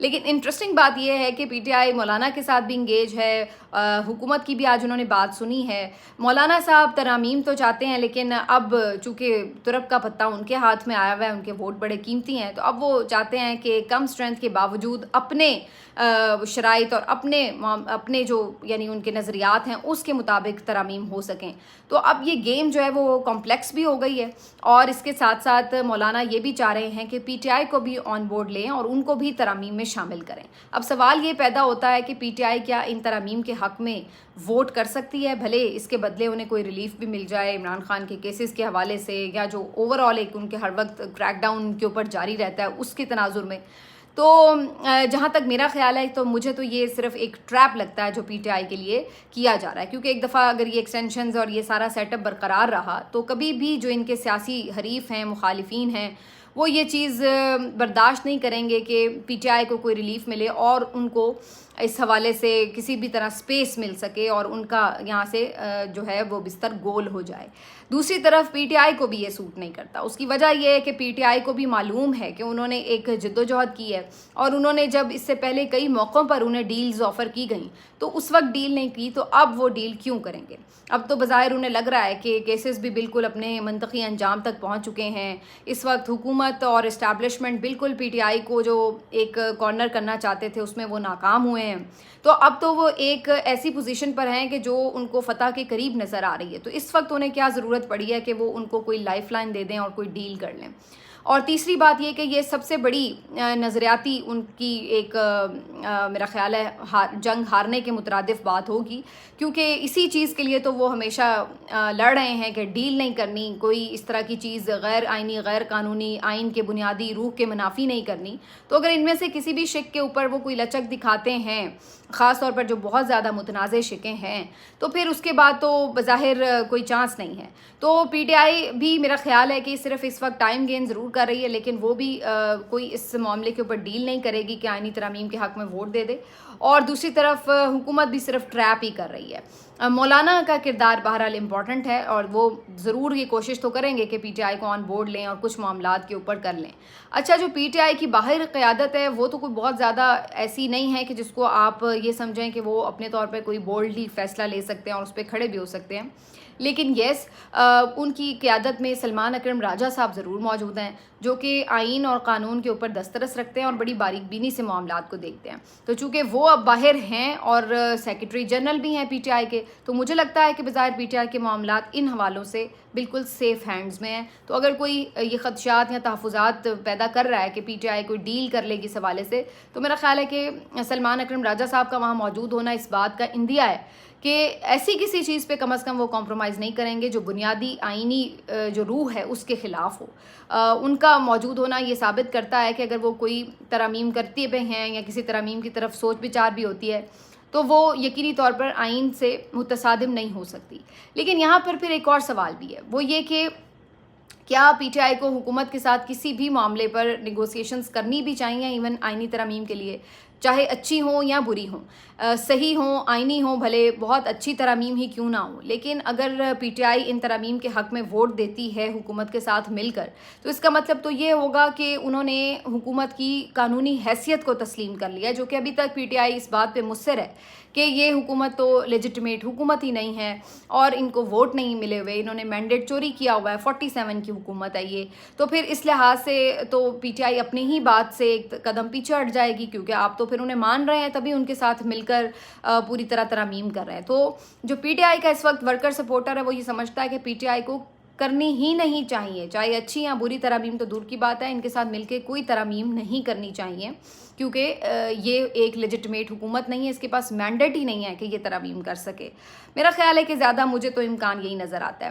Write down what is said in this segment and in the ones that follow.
لیکن انٹرسٹنگ بات یہ ہے کہ پی ٹی آئی مولانا کے ساتھ بھی انگیج ہے، حکومت کی بھی آج انہوں نے بات سنی ہے۔ مولانا صاحب ترامیم تو چاہتے ہیں، لیکن اب چونکہ ترک کا پتہ ان کے ہاتھ میں آیا ہوا ہے، ان کے ووٹ بڑے قیمتی ہیں، تو اب وہ چاہتے ہیں کہ کم اسٹرینتھ کے باوجود اپنے شرائط اور اپنے جو یعنی ان کے نظریات ہیں اس کے مطابق ترامیم ہو سکیں۔ تو اب یہ گیم جو ہے وہ کمپلیکس بھی ہو گئی ہے، اور اس کے ساتھ ساتھ مولانا یہ بھی چاہ رہے ہیں کہ پی ٹی آئی کو بھی آن بورڈ لیں اور ان کو بھی ترامیم میں شامل کریں۔ اب سوال یہ پیدا ہوتا ہے کہ پی ٹی آئی کیا ان ترامیم کے حق میں ووٹ کر سکتی ہے، بھلے اس کے بدلے انہیں کوئی ریلیف بھی مل جائے عمران خان کے کیسز کے حوالے سے، یا جو اوور آل ایک ان کے ہر وقت کریک ڈاؤن کے اوپر جاری رہتا ہے اس کے تناظر میں۔ تو جہاں تک میرا خیال ہے تو مجھے تو یہ صرف ایک ٹریپ لگتا ہے جو پی ٹی آئی کے لیے کیا جا رہا ہے، کیونکہ ایک دفعہ اگر یہ ایکسٹینشنز اور یہ سارا سیٹ اپ برقرار رہا تو کبھی بھی جو ان کے سیاسی حریف ہیں، مخالفین ہیں، وہ یہ چیز برداشت نہیں کریں گے کہ پی ٹی آئی کو کوئی ریلیف ملے اور ان کو اس حوالے سے کسی بھی طرح سپیس مل سکے اور ان کا یہاں سے جو ہے وہ بستر گول ہو جائے۔ دوسری طرف پی ٹی آئی کو بھی یہ سوٹ نہیں کرتا۔ اس کی وجہ یہ ہے کہ پی ٹی آئی کو بھی معلوم ہے کہ انہوں نے ایک جدوجہد کی ہے، اور انہوں نے جب اس سے پہلے کئی موقعوں پر انہیں ڈیلز آفر کی گئیں تو اس وقت ڈیل نہیں کی، تو اب وہ ڈیل کیوں کریں گے؟ اب تو بظاہر انہیں لگ رہا ہے کہ کیسز بھی بالکل اپنے منطقی انجام تک پہنچ چکے ہیں۔ اس وقت حکومت اور اسٹیبلشمنٹ بالکل پی ٹی آئی کو جو ایک کارنر کرنا چاہتے تھے اس میں وہ ناکام ہوئے ہیں، تو اب تو وہ ایک ایسی پوزیشن پر ہیں کہ جو ان کو فتح کے قریب نظر آ رہی ہے۔ تو اس وقت انہیں کیا ضرورت پڑی ہے کہ وہ ان کو کوئی لائف لائن دے دیں اور کوئی ڈیل کر لیں۔ اور تیسری بات یہ کہ یہ سب سے بڑی نظریاتی ان کی ایک میرا خیال ہے جنگ ہارنے کے مترادف بات ہوگی، کیونکہ اسی چیز کے لیے تو وہ ہمیشہ لڑ رہے ہیں کہ ڈیل نہیں کرنی، کوئی اس طرح کی چیز غیر آئینی، غیر قانونی، آئین کے بنیادی روح کے منافی نہیں کرنی۔ تو اگر ان میں سے کسی بھی شق کے اوپر وہ کوئی لچک دکھاتے ہیں، خاص طور پر جو بہت زیادہ متنازع شقیں ہیں، تو پھر اس کے بعد تو بظاہر کوئی چانس نہیں ہے۔ تو پی ٹی آئی بھی میرا خیال ہے کہ صرف اس وقت ٹائم گین ضرور کر رہی ہے، لیکن وہ بھی کوئی اس معاملے کے اوپر ڈیل نہیں کرے گی کہ آئینی ترامیم کے حق میں ووٹ دے دے، اور دوسری طرف حکومت بھی صرف ٹریپ ہی کر رہی ہے۔ مولانا کا کردار بہرحال امپورٹنٹ ہے، اور وہ ضرور یہ کوشش تو کریں گے کہ پی ٹی آئی کو آن بورڈ لیں اور کچھ معاملات کے اوپر کر لیں۔ اچھا، جو پی ٹی آئی کی باہر قیادت ہے وہ تو کوئی بہت زیادہ ایسی نہیں ہے کہ جس کو آپ یہ سمجھیں کہ وہ اپنے طور پہ کوئی بولڈلی فیصلہ لے سکتے ہیں اور اس پہ کھڑے بھی ہو سکتے ہیں، لیکن یس ان کی قیادت میں سلمان اکرم راجہ صاحب ضرور موجود ہیں، جو کہ آئین اور قانون کے اوپر دسترس رکھتے ہیں اور بڑی باریک بینی سے معاملات کو دیکھتے ہیں۔ تو چونکہ وہ اب باہر ہیں اور سیکرٹری جنرل بھی ہیں پی ٹی آئی کے، تو مجھے لگتا ہے کہ بظاہر پی ٹی آئی کے معاملات ان حوالوں سے بالکل سیف ہینڈز میں ہیں۔ تو اگر کوئی یہ خدشات یا تحفظات پیدا کر رہا ہے کہ پی ٹی آئی کوئی ڈیل کر لے گی اس حوالے سے، تو میرا خیال ہے کہ سلمان اکرم راجہ صاحب کا وہاں موجود ہونا اس بات کا اندیا ہے کہ ایسی کسی چیز پہ کم از کم وہ کمپرومائز نہیں کریں گے جو بنیادی آئینی جو روح ہے اس کے خلاف ہو۔ ان کا موجود ہونا یہ ثابت کرتا ہے کہ اگر وہ کوئی ترامیم کرتے بھی ہیں یا کسی ترامیم کی طرف سوچ بچار بھی ہوتی ہے تو وہ یقینی طور پر آئین سے متصادم نہیں ہو سکتی۔ لیکن یہاں پر پھر ایک اور سوال بھی ہے، وہ یہ کہ کیا پی ٹی آئی کو حکومت کے ساتھ کسی بھی معاملے پر نیگوسیشنز کرنی بھی چاہیے، ایون آئینی ترامیم کے لیے، چاہے اچھی ہوں یا بری ہوں، صحیح ہوں، آئینی ہوں، بھلے بہت اچھی ترامیم ہی کیوں نہ ہوں، لیکن اگر پی ٹی آئی ان ترامیم کے حق میں ووٹ دیتی ہے حکومت کے ساتھ مل کر، تو اس کا مطلب تو یہ ہوگا کہ انہوں نے حکومت کی قانونی حیثیت کو تسلیم کر لیا، جو کہ ابھی تک پی ٹی آئی اس بات پہ مصر ہے کہ یہ حکومت تو لیجٹمیٹ حکومت ہی نہیں ہے اور ان کو ووٹ نہیں ملے ہوئے، انہوں نے مینڈیٹ چوری کیا ہوا ہے، 47 کی حکومت ہے یہ۔ تو پھر اس لحاظ سے تو پی ٹی آئی اپنی ہی بات سے ایک قدم پیچھے ہٹ جائے گی، کیونکہ آپ تو پھر انہیں مان رہے ہیں، تبھی ان کے ساتھ مل کر پوری طرح ترامیم کر رہے ہیں۔ تو جو پی ٹی آئی کا اس وقت ورکر سپورٹر ہے وہ یہ سمجھتا ہے کہ پی ٹی آئی کو کرنی ہی نہیں چاہیے، چاہے اچھی یا بری ترامیم تو دور کی بات ہے، ان کے ساتھ مل کے کوئی ترامیم نہیں کرنی چاہیے، کیونکہ یہ ایک لیجٹمیٹ حکومت نہیں ہے، اس کے پاس مینڈیٹ ہی نہیں ہے کہ یہ ترامیم کر سکے۔ میرا خیال ہے کہ زیادہ مجھے تو امکان یہی نظر آتا ہے۔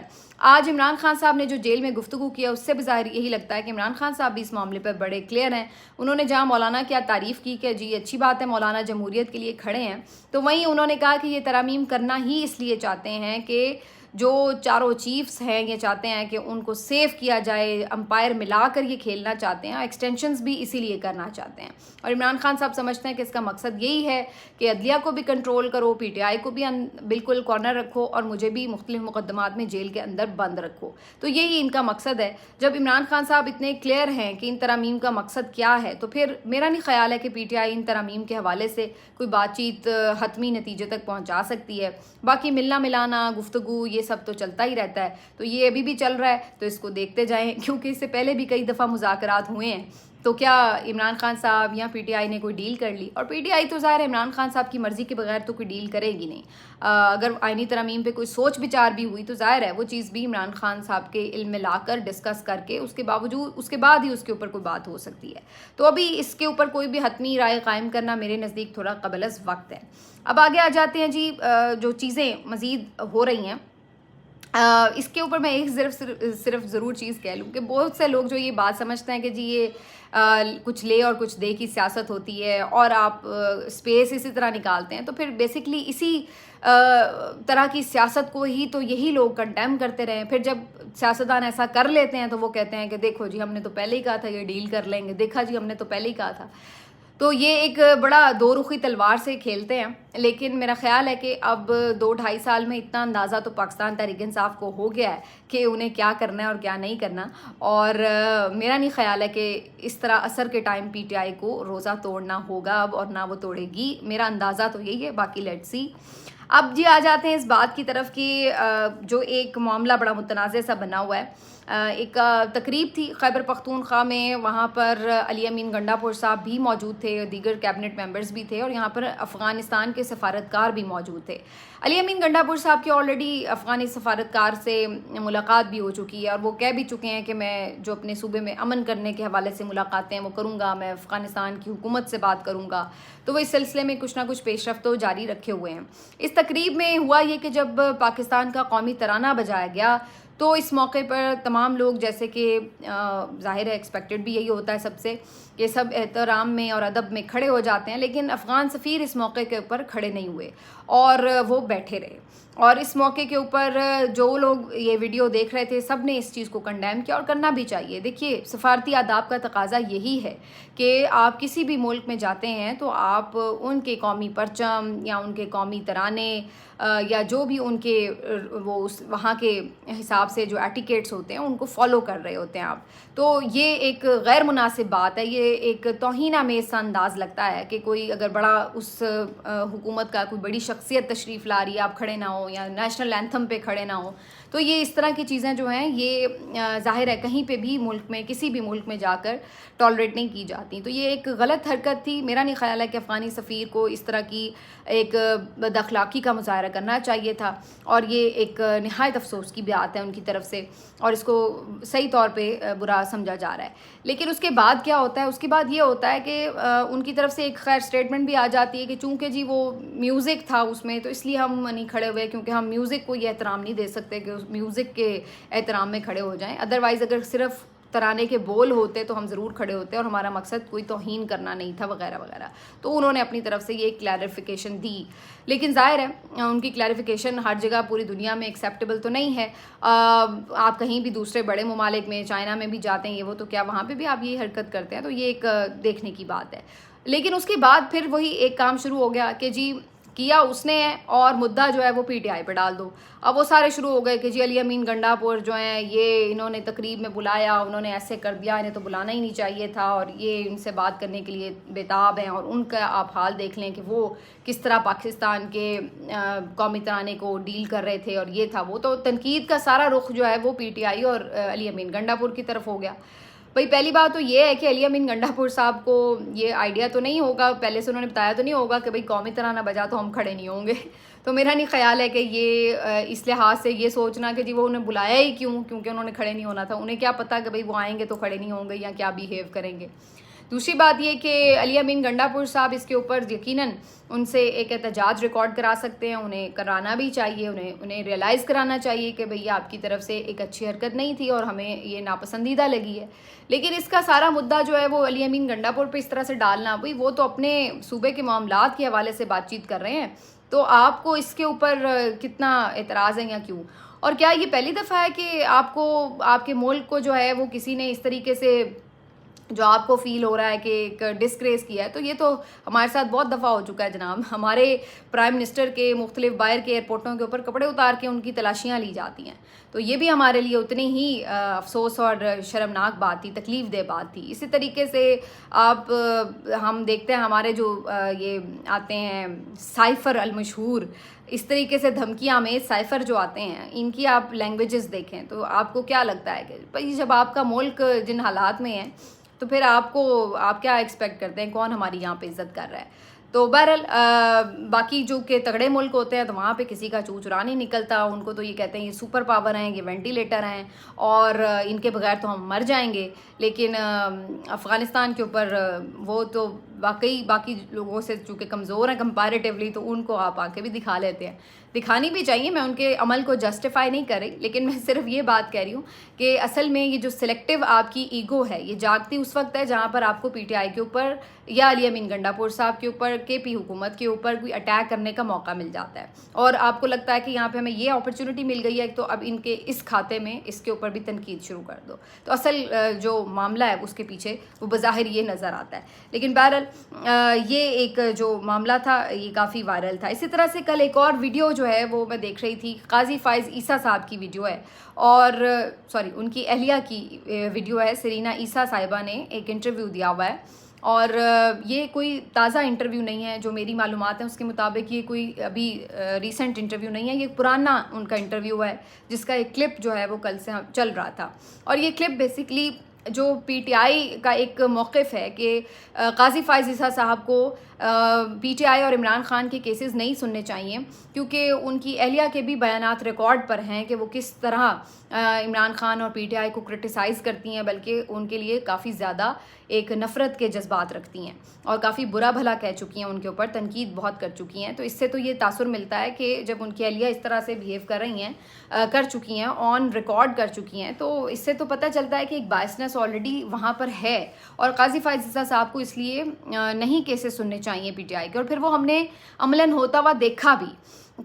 آج عمران خان صاحب نے جو جیل میں گفتگو کیا اس سے بظاہر یہی لگتا ہے کہ عمران خان صاحب بھی اس معاملے پر بڑے کلیئر ہیں۔ انہوں نے جہاں مولانا کی تعریف کی کہ جی اچھی بات ہے مولانا جمہوریت کے لیے کھڑے ہیں، تو وہیں انہوں نے کہا کہ یہ ترامیم کرنا ہی اس لیے چاہتے ہیں کہ جو چاروں چیفز ہیں یہ چاہتے ہیں کہ ان کو سیو کیا جائے, امپائر ملا کر یہ کھیلنا چاہتے ہیں, ایکسٹینشنز بھی اسی لیے کرنا چاہتے ہیں. اور عمران خان صاحب سمجھتے ہیں کہ اس کا مقصد یہی ہے کہ عدلیہ کو بھی کنٹرول کرو, پی ٹی آئی کو بھی بالکل کارنر رکھو, اور مجھے بھی مختلف مقدمات میں جیل کے اندر بند رکھو. تو یہی ان کا مقصد ہے. جب عمران خان صاحب اتنے کلیئر ہیں کہ ان ترامیم کا مقصد کیا ہے, تو پھر میرا نہیں خیال ہے کہ پی ٹی آئی ان ترامیم کے حوالے سے کوئی بات چیت حتمی نتیجے تک پہنچا سکتی ہے. باقی ملنا ملانا, گفتگو, یہ سب تو چلتا ہی رہتا ہے. تو یہ ابھی بھی چل رہا ہے, تو اس کو دیکھتے جائیں, کیونکہ اس سے پہلے بھی کئی دفعہ مذاکرات ہوئے ہیں. تو کیا عمران خان صاحب یا پی ٹی آئی نے کوئی ڈیل کر لی؟ اور پی ٹی آئی تو ظاہر ہے عمران خان صاحب کی مرضی کے بغیر تو کوئی ڈیل کرے گی نہیں. اگر آئینی ترامیم پہ کوئی سوچ بچار بھی ہوئی تو ظاہر ہے وہ چیز بھی عمران خان صاحب کے علم میں لا کر ڈسکس کر کے اس کے بعد ہی اس کے اوپر کوئی بات ہو سکتی ہے. تو ابھی اس کے اوپر کوئی بھی حتمی رائے قائم کرنا میرے نزدیک تھوڑا قبل از وقت ہے. اب آگے آ جاتے ہیں جی, جو چیزیں مزید ہو رہی ہیں اس کے اوپر میں ایک صرف ضرور چیز کہہ لوں کہ بہت سے لوگ جو یہ بات سمجھتے ہیں کہ جی یہ کچھ لے اور کچھ دے کی سیاست ہوتی ہے اور آپ اسپیس اسی طرح نکالتے ہیں, تو پھر بیسکلی اسی طرح کی سیاست کو ہی تو یہی لوگ کنڈیم کرتے رہے. پھر جب سیاستدان ایسا کر لیتے ہیں تو وہ کہتے ہیں کہ دیکھو جی ہم نے تو پہلے ہی کہا تھا یہ ڈیل کر لیں گے, دیکھا جی ہم نے تو پہلے ہی کہا تھا. تو یہ ایک بڑا دو رخی تلوار سے کھیلتے ہیں. لیکن میرا خیال ہے کہ اب 2-2.5 سال میں اتنا اندازہ تو پاکستان تحریک انصاف کو ہو گیا ہے کہ انہیں کیا کرنا ہے اور کیا نہیں کرنا. اور میرا نہیں خیال ہے کہ اس طرح عصر کے ٹائم پی ٹی آئی کو روزہ توڑنا ہوگا اب, اور نہ وہ توڑے گی. میرا اندازہ تو یہی ہے, باقی لیٹس سی. اب جی آ جاتے ہیں اس بات کی طرف کہ جو ایک معاملہ بڑا متنازع سا بنا ہوا ہے. ایک تقریب تھی خیبر پختونخوا میں, وہاں پر علی امین گنڈا پور صاحب بھی موجود تھے, دیگر کیبنٹ ممبرز بھی تھے, اور یہاں پر افغانستان کے سفارتکار بھی موجود تھے. علی امین گنڈا پور صاحب کی آلریڈی افغانی سفارتکار سے ملاقات بھی ہو چکی ہے, اور وہ کہہ بھی چکے ہیں کہ میں جو اپنے صوبے میں امن کرنے کے حوالے سے ملاقاتیں وہ کروں گا, میں افغانستان کی حکومت سے بات کروں گا. تو وہ اس سلسلے میں کچھ نہ کچھ پیش رفت تو جاری رکھے ہوئے ہیں. اس تقریب میں ہوا یہ کہ جب پاکستان کا قومی ترانہ بجایا گیا تو اس موقع پر تمام لوگ, جیسے کہ ظاہر ہے ایکسپیکٹڈ بھی یہی ہوتا ہے سب سے, کہ سب احترام میں اور ادب میں کھڑے ہو جاتے ہیں, لیکن افغان سفیر اس موقع کے اوپر کھڑے نہیں ہوئے اور وہ بیٹھے رہے. اور اس موقع کے اوپر جو لوگ یہ ویڈیو دیکھ رہے تھے سب نے اس چیز کو کنڈیم کیا, اور کرنا بھی چاہیے. دیکھیے سفارتی آداب کا تقاضا یہی ہے کہ آپ کسی بھی ملک میں جاتے ہیں تو آپ ان کے قومی پرچم یا ان کے قومی ترانے یا جو بھی ان کے وہ وہاں کے حساب سے جو ایٹیکیٹس ہوتے ہیں ان کو فالو کر رہے ہوتے ہیں آپ. تو یہ ایک غیر مناسب بات ہے, یہ ایک توہین آمیز سا انداز لگتا ہے کہ کوئی اگر بڑا اس حکومت کا کوئی بڑی شخصیت تشریف لا رہی ہے آپ کھڑے نہ ہو, یا نیشنل اینتھم پہ کھڑے نہ ہو. تو یہ اس طرح کی چیزیں جو ہیں یہ ظاہر ہے کہیں پہ بھی ملک میں, کسی بھی ملک میں جا کر ٹالریٹ نہیں کی جاتی. تو یہ ایک غلط حرکت تھی. میرا نہیں خیال ہے کہ افغانی سفیر کو اس طرح کی ایک بد اخلاقی کا مظاہرہ کرنا چاہیے تھا, اور یہ ایک نہایت افسوس کی بات ہے ان کی طرف سے, اور اس کو صحیح طور پہ برا سمجھا جا رہا ہے. لیکن اس کے بعد کیا ہوتا ہے, اس کے بعد یہ ہوتا ہے کہ ان کی طرف سے ایک خیر اسٹیٹمنٹ بھی آ جاتی ہے کہ چونکہ جی وہ میوزک تھا اس میں تو اس لیے ہم نہیں کھڑے ہوئے, کیونکہ ہم میوزک کو یہ احترام نہیں دے سکتے کہ اس میوزک کے احترام میں کھڑے ہو جائیں. ادروائز اگر صرف ترانے کے بول ہوتے تو ہم ضرور کھڑے ہوتے, اور ہمارا مقصد کوئی توہین کرنا نہیں تھا وغیرہ وغیرہ. تو انہوں نے اپنی طرف سے یہ کلیریفیکیشن دی, لیکن ظاہر ہے ان کی کلیریفیکیشن ہر جگہ پوری دنیا میں ایکسیپٹیبل تو نہیں ہے. آپ کہیں بھی دوسرے بڑے ممالک میں, چائنا میں بھی جاتے ہیں یہ وہ, تو کیا وہاں پہ بھی آپ یہ حرکت کرتے ہیں؟ تو یہ ایک دیکھنے کی بات ہے. لیکن اس کے بعد پھر وہی ایک کام شروع ہو گیا کہ جی کیا اس نے ہے اور مدعا جو ہے وہ پی ٹی آئی پہ ڈال دو. اب وہ سارے شروع ہو گئے کہ جی علی امین گنڈا پور جو ہیں یہ انہوں نے تقریب میں بلایا, انہوں نے ایسے کر دیا, انہیں تو بلانا ہی نہیں چاہیے تھا, اور یہ ان سے بات کرنے کے لیے بےتاب ہیں, اور ان کا آپ حال دیکھ لیں کہ وہ کس طرح پاکستان کے قومی ترانے کو ڈیل کر رہے تھے, اور یہ تھا وہ. تو تنقید کا سارا رخ جو ہے وہ پی ٹی آئی اور علی امین گنڈا پور کی طرف ہو گیا. بھائی پہلی بات تو یہ ہے کہ علی امین گنڈا پور صاحب کو یہ آئیڈیا تو نہیں ہوگا, پہلے سے انہوں نے بتایا تو نہیں ہوگا کہ بھائی قومی ترانہ بجا تو ہم کھڑے نہیں ہوں گے. تو میرا نہیں خیال ہے کہ یہ اس لحاظ سے یہ سوچنا کہ جی وہ انہیں بلایا ہی کیوں, کیونکہ انہوں نے کھڑے نہیں ہونا تھا. انہیں کیا پتا کہ بھائی وہ آئیں گے تو کھڑے نہیں ہوں گے یا کیا بیہیو کریں گے. دوسری بات یہ کہ علی امین گنڈا پور صاحب اس کے اوپر یقیناً ان سے ایک احتجاج ریکارڈ کرا سکتے ہیں, انہیں کرانا بھی چاہیے, انہیں ریئلائز کرانا چاہیے کہ بھئی آپ کی طرف سے ایک اچھی حرکت نہیں تھی اور ہمیں یہ ناپسندیدہ لگی ہے. لیکن اس کا سارا مدعا جو ہے وہ علی امین گنڈا پور پہ اس طرح سے ڈالنا, بھئی وہ تو اپنے صوبے کے معاملات کے حوالے سے بات چیت کر رہے ہیں, تو آپ کو اس کے اوپر کتنا اعتراض ہے یا کیوں. اور کیا یہ پہلی دفعہ ہے کہ آپ کو آپ کے ملک کو جو ہے وہ کسی نے اس طریقے سے جو آپ کو فیل ہو رہا ہے کہ ایک ڈسگریس کیا ہے؟ تو یہ تو ہمارے ساتھ بہت دفعہ ہو چکا ہے جناب. ہمارے پرائم منسٹر کے مختلف باہر کے ایئرپورٹوں کے اوپر کپڑے اتار کے ان کی تلاشیاں لی جاتی ہیں. تو یہ بھی ہمارے لیے اتنی ہی افسوس اور شرمناک بات تھی, تکلیف دہ بات تھی. اسی طریقے سے آپ ہم دیکھتے ہیں ہمارے جو یہ آتے ہیں سائفر المشہور, اس طریقے سے دھمکیاں میں سائفر جو آتے ہیں, ان کی آپ لینگویجز دیکھیں تو آپ کو کیا لگتا ہے کہ بھائی جب آپ کا ملک جن حالات میں ہے تو پھر آپ کیا ایکسپیکٹ کرتے ہیں, کون ہماری یہاں پہ عزت کر رہا ہے؟ تو بہرحال باقی جو کہ تگڑے ملک ہوتے ہیں تو وہاں پہ کسی کا چو چرا نہیں نکلتا. ان کو تو یہ کہتے ہیں یہ سپر پاور ہیں, یہ وینٹیلیٹر ہیں اور ان کے بغیر تو ہم مر جائیں گے. لیکن افغانستان کے اوپر وہ تو واقعی باقی لوگوں سے چونکہ کمزور ہیں کمپیریٹیولی, تو ان کو آپ آ کے بھی دکھا لیتے ہیں. دکھانی بھی چاہیے, میں ان کے عمل کو جسٹیفائی نہیں کر رہی, لیکن میں صرف یہ بات کہہ رہی ہوں کہ اصل میں یہ جو سلیکٹیو آپ کی ایگو ہے یہ جاگتی اس وقت ہے جہاں پر آپ کو پی ٹی آئی کے اوپر یا علی امین گنڈا پور صاحب کے اوپر, کے پی حکومت کے اوپر کوئی اٹیک کرنے کا موقع مل جاتا ہے اور آپ کو لگتا ہے کہ یہاں پہ ہمیں یہ اپرچونٹی مل گئی ہے تو اب ان کے اس کھاتے میں اس کے اوپر بھی تنقید شروع کر دو. تو اصل جو معاملہ ہے اس کے پیچھے وہ بظاہر یہ نظر آتا ہے. لیکن بہرحال یہ ایک جو معاملہ تھا یہ کافی وائرل تھا. اسی طرح سے کل ایک اور ویڈیو جو ہے وہ میں دیکھ رہی تھی, قاضی فائز عیسیٰ صاحب کی ویڈیو ہے اور ان کی اہلیہ کی ویڈیو ہے. سرینا عیسیٰ صاحبہ نے ایک انٹرویو دیا ہوا ہے اور یہ کوئی تازہ انٹرویو نہیں ہے, جو میری معلومات ہیں اس کے مطابق یہ کوئی ابھی ریسنٹ انٹرویو نہیں ہے, یہ پرانا ان کا انٹرویو ہے جس کا ایک کلپ جو ہے وہ کل سے چل رہا تھا. اور یہ کلپ بیسکلی جو پی ٹی آئی کا ایک موقف ہے کہ قاضی فائز عیسیٰ صاحب کو پی ٹی آئی اور عمران خان کے کیسز نہیں سننے چاہیے, کیونکہ ان کی اہلیہ کے بھی بیانات ریکارڈ پر ہیں کہ وہ کس طرح عمران خان اور پی ٹی آئی کو کرٹیسائز کرتی ہیں, بلکہ ان کے لیے کافی زیادہ ایک نفرت کے جذبات رکھتی ہیں اور کافی برا بھلا کہہ چکی ہیں, ان کے اوپر تنقید بہت کر چکی ہیں. تو اس سے تو یہ تاثر ملتا ہے کہ جب ان کی اہلیہ اس طرح سے بیہیو کر رہی ہیں, کر چکی ہیں, آن ریکارڈ کر چکی ہیں, تو اس سے تو پتہ چلتا ہے کہ ایک بائسنس آلریڈی وہاں پر ہے اور قاضی فائز عیسیٰ صاحب کو اس لیے نہیں کیسز سننے چاہیے پی ٹی آئی کے. اور پھر وہ ہم نے عملاً ہوتا ہوا دیکھا بھی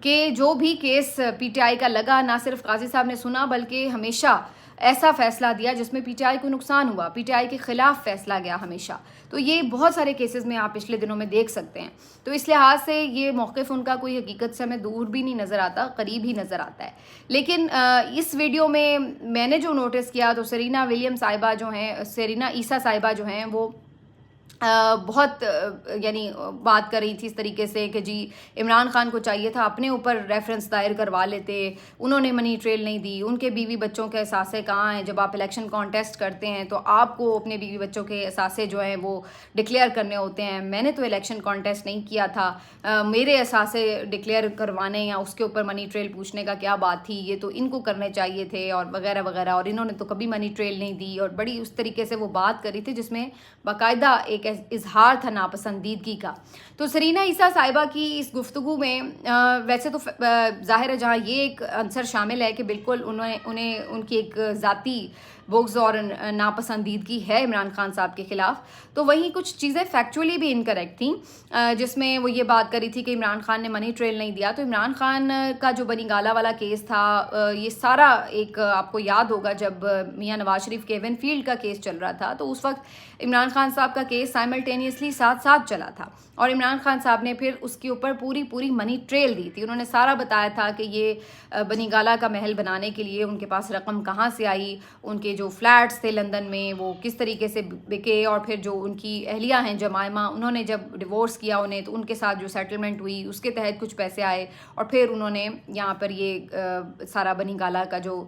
کہ جو بھی کیس پی ٹی آئی کا لگا, نہ صرف قاضی صاحب نے سنا بلکہ ہمیشہ ایسا فیصلہ دیا جس میں پی ٹی آئی کو نقصان ہوا, پی ٹی آئی کے خلاف فیصلہ گیا ہمیشہ. تو یہ بہت سارے کیسز میں آپ پچھلے دنوں میں دیکھ سکتے ہیں. تو اس لحاظ سے یہ موقف ان کا کوئی حقیقت سے ہمیں دور بھی نہیں نظر آتا, قریب ہی نظر آتا ہے. لیکن اس ویڈیو میں نے جو نوٹس کیا تو سرینا ولیم صاحبہ جو ہیں, سرینا عیسیٰ صاحبہ جو ہیں, وہ بہت یعنی بات کر رہی تھی اس طریقے سے کہ جی عمران خان کو چاہیے تھا اپنے اوپر ریفرنس دائر کروا لیتے, انہوں نے منی ٹریل نہیں دی, ان کے بیوی بچوں کے اثاثے کہاں ہیں؟ جب آپ الیکشن کانٹیسٹ کرتے ہیں تو آپ کو اپنے بیوی بچوں کے اثاثے جو ہیں وہ ڈکلیئر کرنے ہوتے ہیں. میں نے تو الیکشن کانٹیسٹ نہیں کیا تھا, میرے اثاثے ڈکلیئر کروانے یا اس کے اوپر منی ٹریل پوچھنے کا کیا بات تھی, یہ تو ان کو کرنے چاہیے تھے اور وغیرہ وغیرہ, اور انہوں نے تو کبھی منی ٹریل نہیں دی. اور بڑی اس طریقے سے وہ بات کری تھی جس میں باقاعدہ ایک اظہار تھا ناپسندیدگی کا. تو سرینا عیسیٰ صاحبہ کی اس گفتگو میں ویسے تو ظاہر ہے جہاں یہ ایک عنصر شامل ہے کہ بالکل انہیں ان کی ایک ذاتی بغض اور ناپسندیدگی ہے عمران خان صاحب کے خلاف, تو وہیں کچھ چیزیں فیکچولی بھی انکریکٹ تھیں جس میں وہ یہ بات کری تھی کہ عمران خان نے منی ٹریل نہیں دیا. تو عمران خان کا جو بنی گالہ والا کیس تھا, یہ سارا ایک آپ کو یاد ہوگا جب میاں نواز شریف کے ایون فیلڈ کا کیس چل رہا تھا تو اس وقت عمران خان صاحب کا کیس سائملٹینیسلی ساتھ ساتھ چلا تھا اور عمران خان صاحب نے پھر اس کے اوپر پوری منی ٹریل دی تھی. انہوں نے سارا بتایا تھا کہ یہ بنی گالہ کا محل بنانے کے لیے ان کے پاس رقم کہاں سے آئی, ان کے جو فلیٹس تھے لندن میں وہ کس طریقے سے بکے, اور پھر جو ان کی اہلیہ ہیں جمائمہ, انہوں نے جب ڈیورس کیا انہیں تو ان کے ساتھ جو سیٹلمنٹ ہوئی اس کے تحت کچھ پیسے آئے اور پھر انہوں نے یہاں پر یہ سارا بنی گالہ کا جو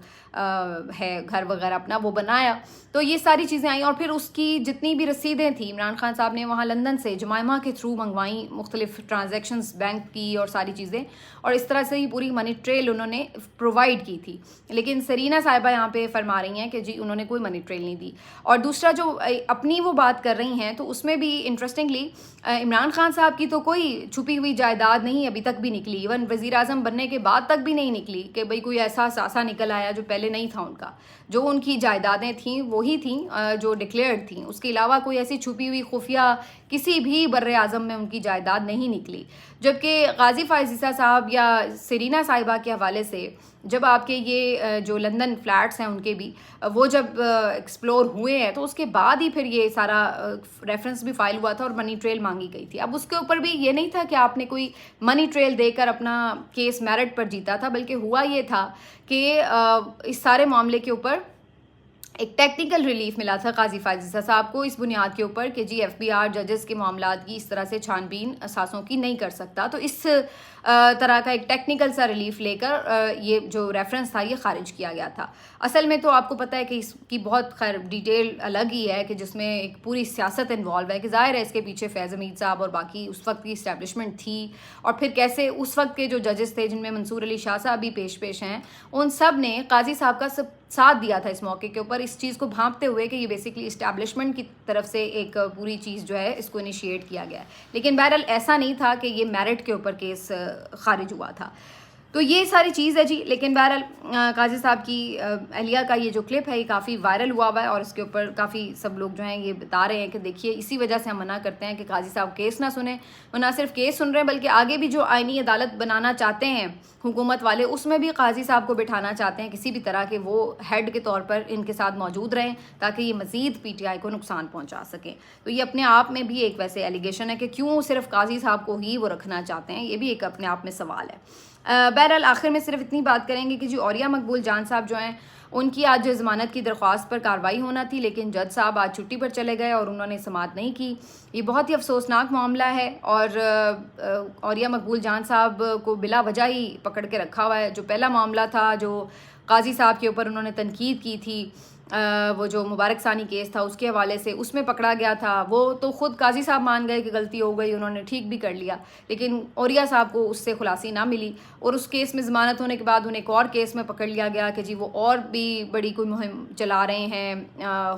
ہے گھر وغیرہ اپنا وہ بنایا. تو یہ ساری چیزیں آئیں اور پھر اس کی جتنی بھی رسیدیں تھیں عمران خان صاحب نے وہاں لندن سے جمائمہ کے تھرو منگوائیں, مختلف ٹرانزیکشنز بینک کی اور ساری چیزیں, اور اس طرح سے ہی پوری منی ٹریل انہوں نے پرووائڈ کی تھی. لیکن سرینا صاحبہ یہاں پہ فرما رہی ہیں کہ جی انہوں نے کوئی منی ٹریل نہیں دی. اور دوسرا جو اپنی وہ بات کر رہی ہیں تو اس میں بھی انٹرسٹنگلی عمران خان صاحب کی تو کوئی چھپی ہوئی جائیداد نہیں ابھی تک بھی نکلی، ایون وزیر اعظم بننے کے بعد تک بھی نہیں نکلی کہ بھئی کوئی ایسا ثاثہ نکل آیا جو پہلے نہیں تھا ان کا. جو ان کی جائیدادیں تھیں وہی تھیں جو ڈکلیئرڈ تھیں، اس کے علاوہ کوئی ایسی چھپی ہوئی خفیہ کسی بھی بر اعظم میں ان کی جائیداد نہیں نکلی. جبکہ غازی فائز عیسیٰ صاحب یا سیرینا صاحبہ کے حوالے سے جب آپ کے یہ جو لندن فلیٹس ہیں ان کے بھی وہ جب ایکسپلور ہوئے ہیں تو اس کے بعد ہی پھر یہ سارا ریفرنس بھی فائل ہوا تھا اور منی ٹریل مانگی گئی تھی. اب اس کے اوپر بھی یہ نہیں تھا کہ آپ نے کوئی منی ٹریل دے کر اپنا کیس میرٹ پر جیتا تھا، بلکہ ہوا یہ تھا کہ اس سارے معاملے کے اوپر ایک ٹیکنیکل ریلیف ملا تھا قاضی فائز عیسیٰ صاحب کو اس بنیاد کے اوپر کہ جی ایف بی آر ججز کے معاملات کی اس طرح سے چھان بین اثاثوں کی نہیں کر سکتا. تو اس طرح کا ایک ٹیکنیکل سا ریلیف لے کر یہ جو ریفرنس تھا یہ خارج کیا گیا تھا. اصل میں تو آپ کو پتہ ہے کہ اس کی بہت خیر ڈیٹیل الگ ہی ہے کہ جس میں ایک پوری سیاست انوالو ہے کہ ظاہر ہے اس کے پیچھے فیض حمید صاحب اور باقی اس وقت کی اسٹیبلشمنٹ تھی، اور پھر کیسے اس وقت کے جو ججز تھے جن میں منصور علی شاہ صاحب بھی پیش ہیں، ان سب نے قاضی صاحب کا ساتھ دیا تھا اس موقع کے اوپر، اس چیز کو بھانپتے ہوئے کہ یہ بیسکلی اسٹیبلشمنٹ کی طرف سے ایک پوری چیز جو ہے اس کو انیشیٹ کیا گیا ہے. لیکن بہرحال ایسا نہیں تھا کہ یہ میرٹ کے اوپر کیس خارج ہوا تھا. تو یہ ساری چیز ہے جی. لیکن بہرحال قاضی صاحب کی اہلیہ کا یہ جو کلپ ہے یہ کافی وائرل ہوا ہے اور اس کے اوپر کافی سب لوگ جو ہیں یہ بتا رہے ہیں کہ دیکھیے اسی وجہ سے ہم منع کرتے ہیں کہ قاضی صاحب کیس نہ سنیں. وہ نہ صرف کیس سن رہے ہیں بلکہ آگے بھی جو آئینی عدالت بنانا چاہتے ہیں حکومت والے، اس میں بھی قاضی صاحب کو بٹھانا چاہتے ہیں کسی بھی طرح کے وہ ہیڈ کے طور پر ان کے ساتھ موجود رہیں تاکہ یہ مزید پی ٹی آئی کو نقصان پہنچا سکیں. تو یہ اپنے آپ میں بھی ایک ویسے ایلیگیشن ہے کہ کیوں صرف قاضی صاحب کو ہی وہ رکھنا چاہتے ہیں، یہ بھی ایک اپنے آپ میں سوال ہے. بہرحال آخر میں صرف اتنی بات کریں گے کہ جو عوریہ مقبول جان صاحب جو ہیں ان کی آج ضمانت کی درخواست پر کارروائی ہونا تھی، لیکن جج صاحب آج چھٹی پر چلے گئے اور انہوں نے سماعت نہیں کی. یہ بہت ہی افسوسناک معاملہ ہے اور عوریہ مقبول جان صاحب کو بلا وجہ ہی پکڑ کے رکھا ہوا ہے. جو پہلا معاملہ تھا جو قاضی صاحب کے اوپر انہوں نے تنقید کی تھی، وہ جو مبارک ثانی کیس تھا اس کے حوالے سے، اس میں پکڑا گیا تھا. وہ تو خود قاضی صاحب مان گئے کہ غلطی ہو گئی، انہوں نے ٹھیک بھی کر لیا، لیکن عوریہ صاحب کو اس سے خلاصی نہ ملی اور اس کیس میں ضمانت ہونے کے بعد انہیں ایک اور کیس میں پکڑ لیا گیا کہ جی وہ اور بھی بڑی کوئی مہم چلا رہے ہیں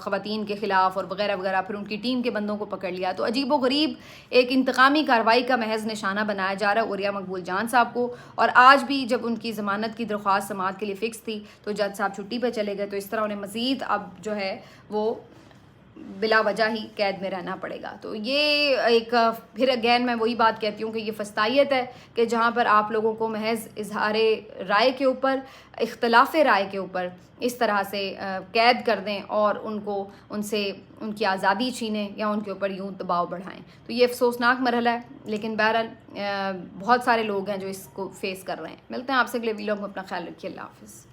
خواتین کے خلاف اور وغیرہ وغیرہ. پھر ان کی ٹیم کے بندوں کو پکڑ لیا. تو عجیب و غریب ایک انتقامی کارروائی کا محض نشانہ بنایا جا رہا ہے عوریہ مقبول جان صاحب کو. اور آج بھی جب ان کی ضمانت کی درخواست سماعت کے لیے فکس تھی تو جج صاحب چھٹی پہ چلے گئے. تو اس طرح انہیں مزید اب جو ہے وہ بلا وجہ ہی قید میں رہنا پڑے گا. تو یہ ایک پھر اگین میں وہی بات کہتی ہوں کہ یہ فسطائیت ہے کہ جہاں پر آپ لوگوں کو محض اظہار رائے کے اوپر، اختلاف رائے کے اوپر اس طرح سے قید کر دیں اور ان سے ان کی آزادی چھینیں یا ان کے اوپر یوں دباؤ بڑھائیں. تو یہ افسوسناک مرحلہ ہے، لیکن بہرحال بہت سارے لوگ ہیں جو اس کو فیس کر رہے ہیں. ملتے ہیں آپ سے اگلے ویلاگ میں. اپنا خیال رکھیے. اللہ حافظ.